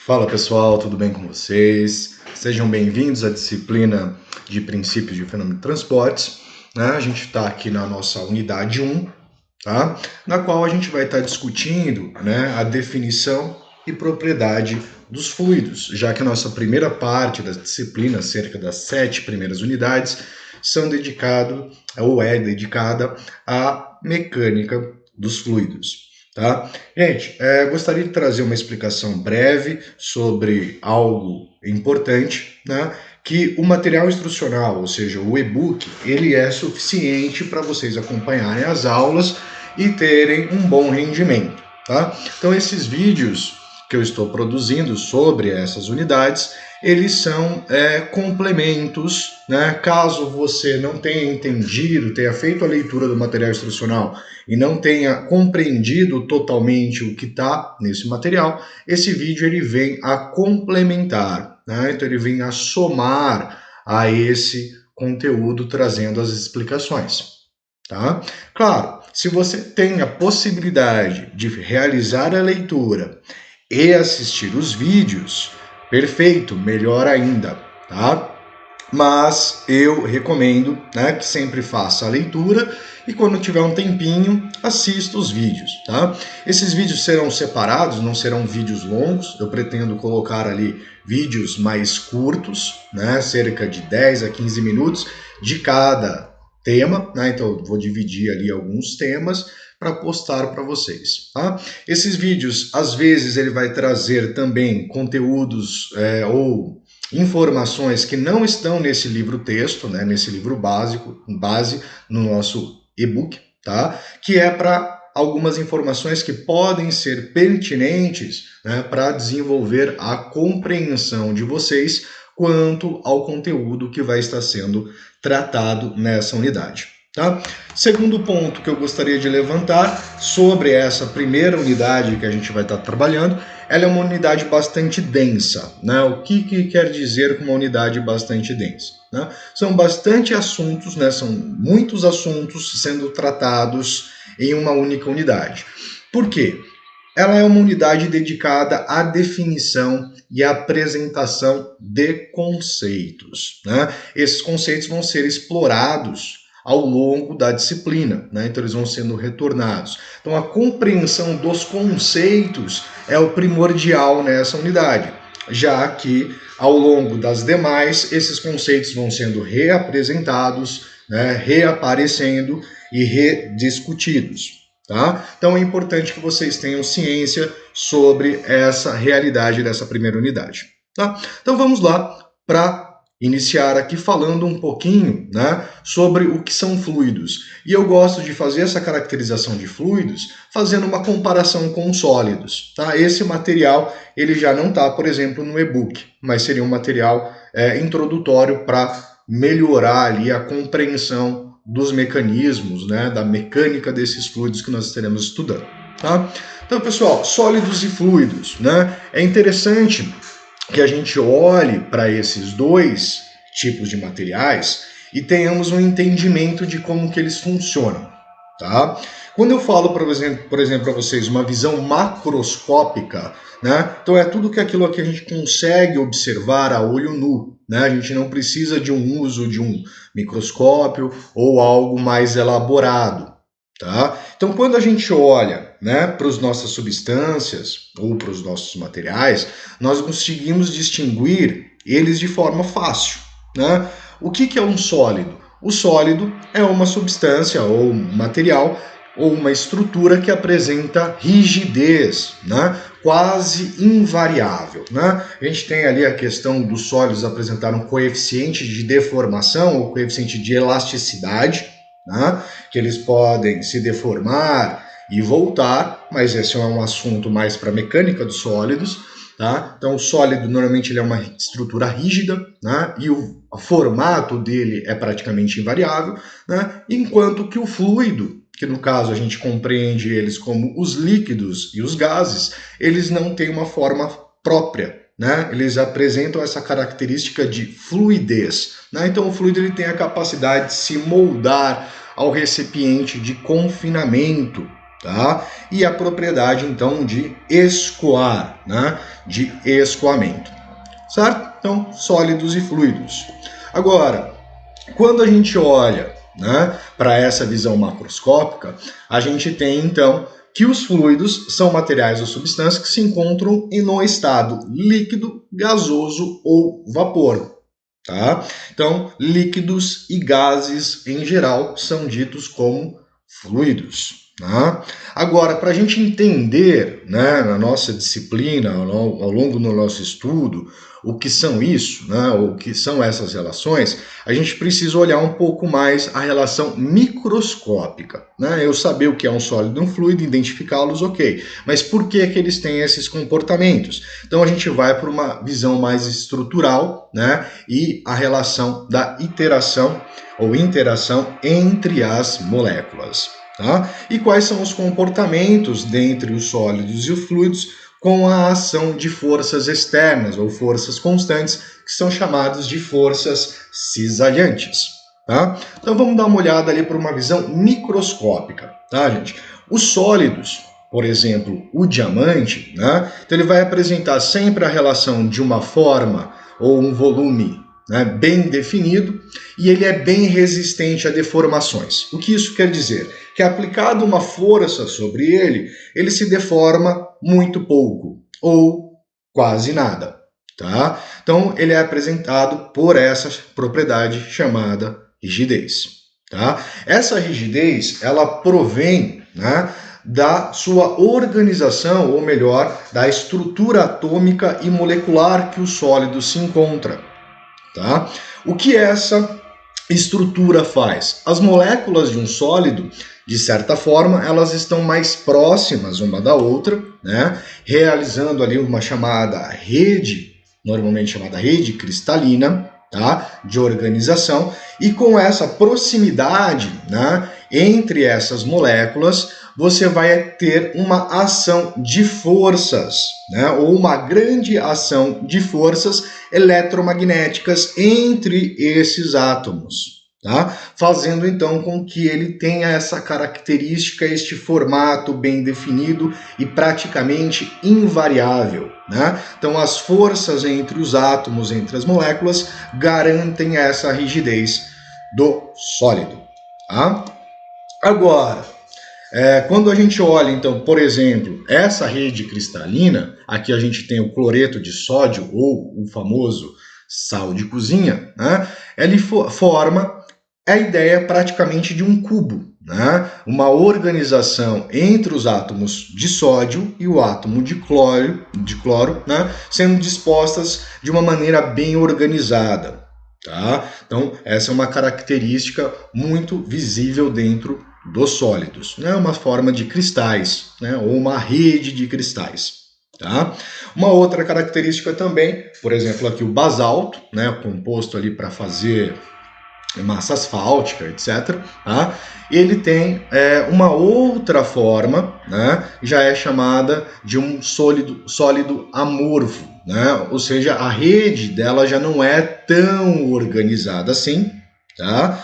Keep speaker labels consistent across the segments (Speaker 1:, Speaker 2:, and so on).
Speaker 1: Fala pessoal, tudo bem com vocês? Sejam bem-vindos à disciplina de Princípios de Fenômeno de Transportes. A gente está aqui na nossa unidade 1, tá? Na qual a gente vai estar discutindo a definição e propriedade dos fluidos, já que a nossa primeira parte da disciplina, cerca das 7 primeiras unidades, são dedicado ou é dedicada à mecânica dos fluidos. Tá? Gente, gostaria de trazer uma explicação breve sobre algo importante, que o material instrucional, ou seja, o e-book, ele é suficiente para vocês acompanharem as aulas e terem um bom rendimento. Tá? Então, esses vídeos que eu estou produzindo sobre essas unidades, eles são complementos, caso você não tenha entendido, tenha feito a leitura do material instrucional e não tenha compreendido totalmente o que está nesse material, esse vídeo ele vem a complementar, então ele vem a somar a esse conteúdo trazendo as explicações. Tá? Claro, se você tem a possibilidade de realizar a leitura e assistir os vídeos, perfeito, melhor ainda, tá? Mas eu recomendo que sempre faça a leitura e quando tiver um tempinho, assista os vídeos, tá? Esses vídeos serão separados, não serão vídeos longos, eu pretendo colocar ali vídeos mais curtos, cerca de 10 a 15 minutos de cada tema, então eu vou dividir ali alguns temas para postar para vocês, tá? Esses vídeos, às vezes, ele vai trazer também conteúdos ou informações que não estão nesse livro-texto, nesse livro base no nosso e-book, tá? Que é para algumas informações que podem ser pertinentes para desenvolver a compreensão de vocês quanto ao conteúdo que vai estar sendo tratado nessa unidade. Tá? Segundo ponto que eu gostaria de levantar sobre essa primeira unidade que a gente vai estar trabalhando, ela é uma unidade bastante densa. O que quer dizer com uma unidade bastante densa? São bastante assuntos, são muitos assuntos sendo tratados em uma única unidade. Por quê? Ela é uma unidade dedicada à definição e apresentação de conceitos. Esses conceitos vão ser explorados ao longo da disciplina, então eles vão sendo retornados. Então a compreensão dos conceitos é o primordial nessa unidade, já que ao longo das demais, esses conceitos vão sendo reapresentados, reaparecendo e rediscutidos. Tá? Então é importante que vocês tenham ciência sobre essa realidade dessa primeira unidade. Tá? Então vamos lá para iniciar aqui falando um pouquinho sobre o que são fluidos. E eu gosto de fazer essa caracterização de fluidos fazendo uma comparação com sólidos. Tá? Esse material ele já não está, por exemplo, no e-book, mas seria um material introdutório para melhorar ali a compreensão dos mecanismos, da mecânica desses fluidos que nós estaremos estudando. Tá? Então, pessoal, sólidos e fluidos. É interessante que a gente olhe para esses dois tipos de materiais e tenhamos um entendimento de como que eles funcionam, tá? Quando eu falo, por exemplo, para vocês uma visão macroscópica, então é tudo aquilo que a gente consegue observar a olho nu, a gente não precisa de um uso de um microscópio ou algo mais elaborado, tá? Então, quando a gente olha para as nossas substâncias ou para os nossos materiais, nós conseguimos distinguir eles de forma fácil. O que é um sólido? O sólido é uma substância ou um material ou uma estrutura que apresenta rigidez, quase invariável. A gente tem ali a questão dos sólidos apresentar um coeficiente de deformação ou coeficiente de elasticidade, que eles podem se deformar e voltar, mas esse é um assunto mais para a mecânica dos sólidos. Tá? Então o sólido normalmente ele é uma estrutura rígida, e o formato dele é praticamente invariável, enquanto que o fluido, que no caso a gente compreende eles como os líquidos e os gases, eles não têm uma forma própria. Eles apresentam essa característica de fluidez. Então o fluido ele tem a capacidade de se moldar ao recipiente de confinamento tá? E a propriedade, então, de escoar, né? De escoamento, certo? Então, sólidos e fluidos. Agora, quando a gente olha, né, para essa visão macroscópica, a gente tem, então, que os fluidos são materiais ou substâncias que se encontram no estado líquido, gasoso ou vapor. Tá? Então, líquidos e gases, em geral, são ditos como fluidos. Tá? Agora, para a gente entender, né, na nossa disciplina, ao longo do nosso estudo, o que são isso, né, o que são essas relações, a gente precisa olhar um pouco mais a relação microscópica. Né? Eu saber o que é um sólido e um fluido, identificá-los, ok. Mas por que eles têm esses comportamentos? Então a gente vai para uma visão mais estrutural, né, e a relação da iteração ou interação entre as moléculas. Tá? E quais são os comportamentos dentre os sólidos e os fluidos com a ação de forças externas ou forças constantes, que são chamadas de forças cisalhantes. Tá? Então vamos dar uma olhada ali para uma visão microscópica, tá, gente? Os sólidos, por exemplo, o diamante, né? Então ele vai apresentar sempre a relação de uma forma ou um volume, né, bem definido, e ele é bem resistente a deformações. O que isso quer dizer? Que aplicado uma força sobre ele, ele se deforma muito pouco, ou quase nada. Tá? Então ele é apresentado por essa propriedade chamada rigidez. Tá? Essa rigidez, ela provém, né, da sua organização, ou melhor, da estrutura atômica e molecular que o sólido se encontra. Tá? O que essa estrutura faz? As moléculas de um sólido, de certa forma, elas estão mais próximas uma da outra, né? Realizando ali uma chamada rede, normalmente chamada rede cristalina, tá? De organização, e com essa proximidade, né, entre essas moléculas, você vai ter uma ação de forças, né, ou uma grande ação de forças eletromagnéticas entre esses átomos, tá? Fazendo então com que ele tenha essa característica, este formato bem definido e praticamente invariável, né? Então as forças entre os átomos, entre as moléculas, garantem essa rigidez do sólido. Tá? Agora, quando a gente olha, então, por exemplo, essa rede cristalina, aqui a gente tem o cloreto de sódio, ou o famoso sal de cozinha, né? Ele forma a ideia praticamente de um cubo, né? Uma organização entre os átomos de sódio e o átomo de cloro, né? Sendo dispostas de uma maneira bem organizada. Tá? Então, essa é uma característica muito visível dentro dos sólidos, né? Uma forma de cristais, né? Ou uma rede de cristais. Tá? Uma outra característica também, por exemplo, aqui o basalto, né? Composto ali para fazer massa asfáltica, etc. Tá? Ele tem uma outra forma, né? Já é chamada de um sólido amorfo, né? Ou seja, a rede dela já não é tão organizada assim, tá?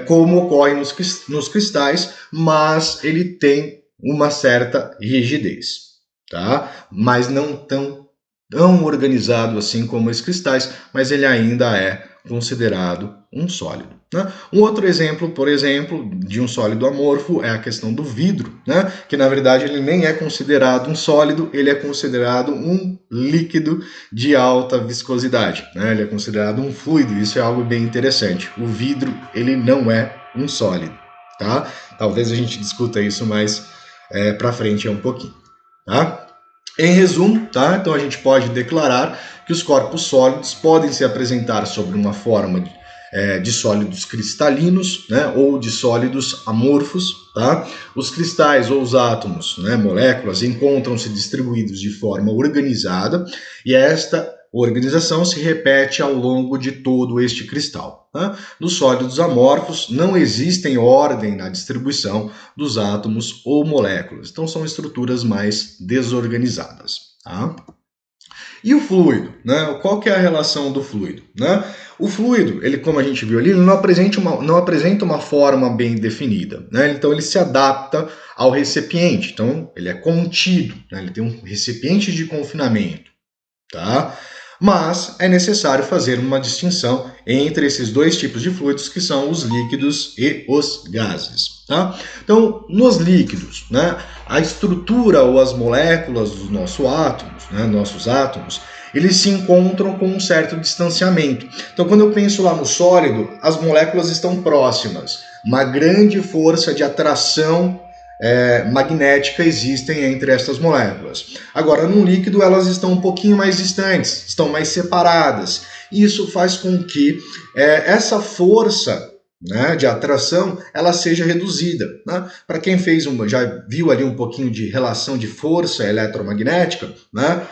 Speaker 1: Como ocorre nos cristais, mas ele tem uma certa rigidez, tá? Mas não tão organizado assim como os cristais, mas ele ainda é considerado um sólido. Né? Um outro exemplo, por exemplo, de um sólido amorfo é a questão do vidro, né? Que na verdade ele nem é considerado um sólido, ele é considerado um líquido de alta viscosidade, né? Ele é considerado um fluido, isso é algo bem interessante. O vidro, ele não é um sólido, tá? Talvez a gente discuta isso mais para frente um pouquinho, tá? Em resumo, tá? Então a gente pode declarar que os corpos sólidos podem se apresentar sob uma forma de sólidos cristalinos, né, ou de sólidos amorfos. Tá? Os cristais ou os átomos, né, moléculas, encontram-se distribuídos de forma organizada e esta organização se repete ao longo de todo este cristal. Tá? Nos sólidos amorfos não existem ordem na distribuição dos átomos ou moléculas, então são estruturas mais desorganizadas. Tá? E o fluido, né? Qual que é a relação do fluido, né? O fluido, ele, como a gente viu ali, ele não apresenta uma forma bem definida, né? Então ele se adapta ao recipiente, então ele é contido, né? Ele tem um recipiente de confinamento, tá? Mas é necessário fazer uma distinção entre esses dois tipos de fluidos, que são os líquidos e os gases, tá? Então, nos líquidos, né, a estrutura ou as moléculas dos nossos átomos, eles se encontram com um certo distanciamento. Então, quando eu penso lá no sólido, as moléculas estão próximas. Uma grande força de atração magnética existem entre essas moléculas. Agora, no líquido, elas estão um pouquinho mais distantes, estão mais separadas. Isso faz com que essa força, né, de atração, ela seja reduzida, né? Para quem já viu ali um pouquinho de relação de força eletromagnética, né,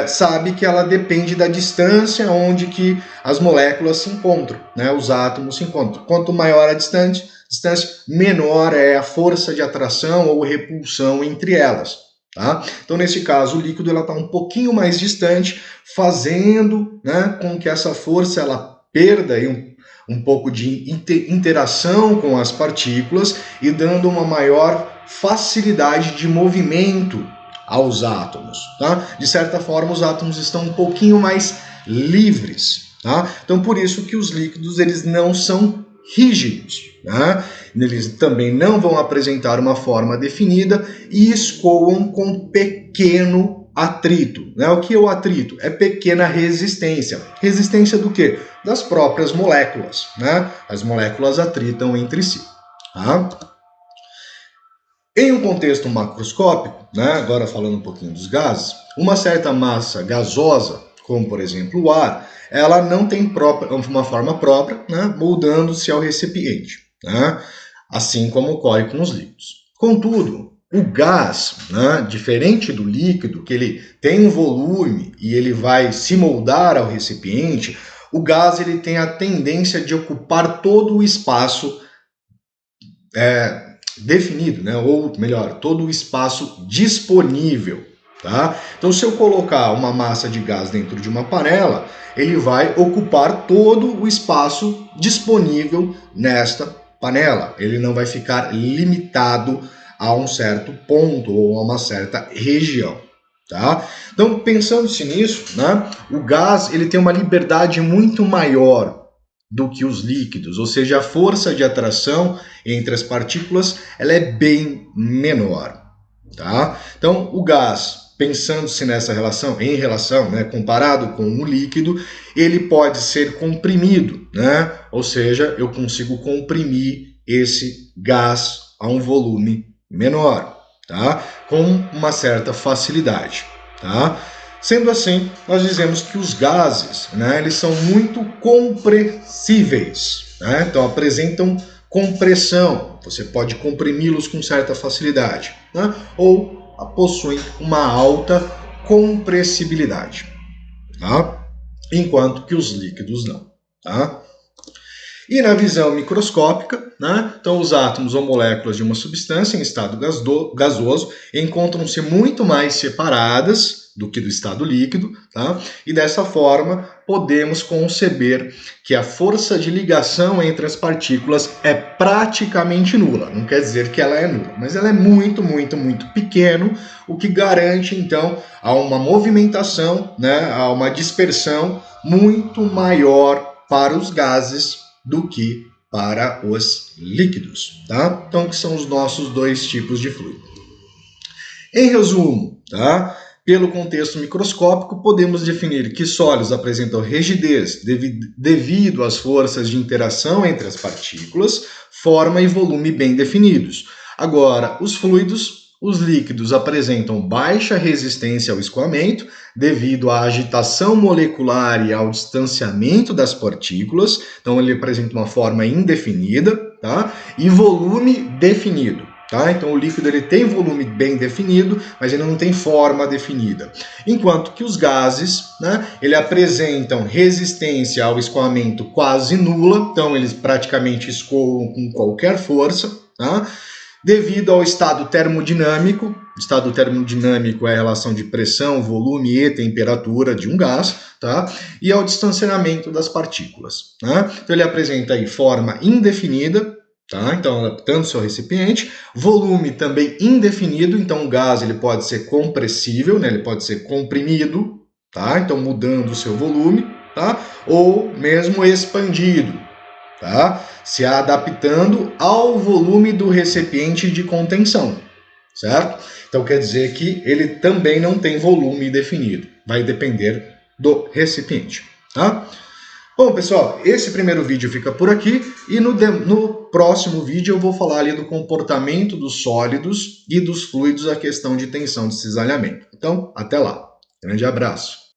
Speaker 1: sabe que ela depende da distância onde que as moléculas se encontram, né, os átomos se encontram. Quanto maior a distância, menor é a força de atração ou repulsão entre elas. Tá? Então, nesse caso, o líquido está um pouquinho mais distante, fazendo, né, com que essa força ela perda aí um pouco de interação com as partículas e dando uma maior facilidade de movimento aos átomos. Tá? De certa forma, os átomos estão um pouquinho mais livres. Tá? Então, por isso que os líquidos eles não são rígidos, né? Eles também não vão apresentar uma forma definida e escoam com pequeno atrito, né? O que é o atrito? É pequena resistência. Resistência do quê? Das próprias moléculas, né? As moléculas atritam entre si. Tá? Em um contexto macroscópico, né? Agora falando um pouquinho dos gases, uma certa massa gasosa, como por exemplo o ar, ela não tem uma forma própria, né, moldando-se ao recipiente, né, assim como ocorre com os líquidos. Contudo, o gás, né, diferente do líquido, que ele tem um volume e ele vai se moldar ao recipiente, o gás ele tem a tendência de ocupar todo o espaço definido, né, ou melhor, todo o espaço disponível. Tá? Então, se eu colocar uma massa de gás dentro de uma panela, ele vai ocupar todo o espaço disponível nesta panela. Ele não vai ficar limitado a um certo ponto ou a uma certa região. Tá? Então, pensando-se nisso, né, o gás ele tem uma liberdade muito maior do que os líquidos, ou seja, a força de atração entre as partículas ela é bem menor. Tá? Então, o gás, pensando-se nessa relação, né, comparado com o líquido, ele pode ser comprimido, né? Ou seja, eu consigo comprimir esse gás a um volume menor, tá? Com uma certa facilidade. Tá? Sendo assim, nós dizemos que os gases, né, eles são muito compressíveis, né? Então apresentam compressão, você pode comprimi-los com certa facilidade, né? Ou possuem uma alta compressibilidade, tá? Enquanto que os líquidos não. Tá? E na visão microscópica, né, então os átomos ou moléculas de uma substância em estado gasoso encontram-se muito mais separadas do que do estado líquido, tá? E dessa forma podemos conceber que a força de ligação entre as partículas é praticamente nula. Não quer dizer que ela é nula, mas ela é muito, muito, muito pequeno, o que garante então a uma movimentação, né, a uma dispersão muito maior para os gases do que para os líquidos, tá? Então, que são os nossos dois tipos de fluido. Em resumo, tá? Pelo contexto microscópico, podemos definir que sólidos apresentam rigidez devido às forças de interação entre as partículas, forma e volume bem definidos. Agora, os líquidos apresentam baixa resistência ao escoamento devido à agitação molecular e ao distanciamento das partículas. Então, ele apresenta uma forma indefinida, tá? E volume definido. Tá? Então, o líquido ele tem volume bem definido, mas ele não tem forma definida. Enquanto que os gases, né, ele apresentam resistência ao escoamento quase nula, então eles praticamente escoam com qualquer força, tá? devido ao estado termodinâmico. O estado termodinâmico é a relação de pressão, volume e temperatura de um gás, tá? E ao distanciamento das partículas, né? Então ele apresenta aí forma indefinida, tá? Então adaptando o seu recipiente, volume também indefinido, então o gás ele pode ser compressível, né? Ele pode ser comprimido, tá? Então mudando o seu volume, tá? Ou mesmo expandido, tá? Se adaptando ao volume do recipiente de contenção, certo? Então quer dizer que ele também não tem volume definido, vai depender do recipiente, tá? Bom, pessoal, esse primeiro vídeo fica por aqui e no próximo vídeo eu vou falar ali do comportamento dos sólidos e dos fluidos, a questão de tensão de cisalhamento. Então, até lá. Grande abraço.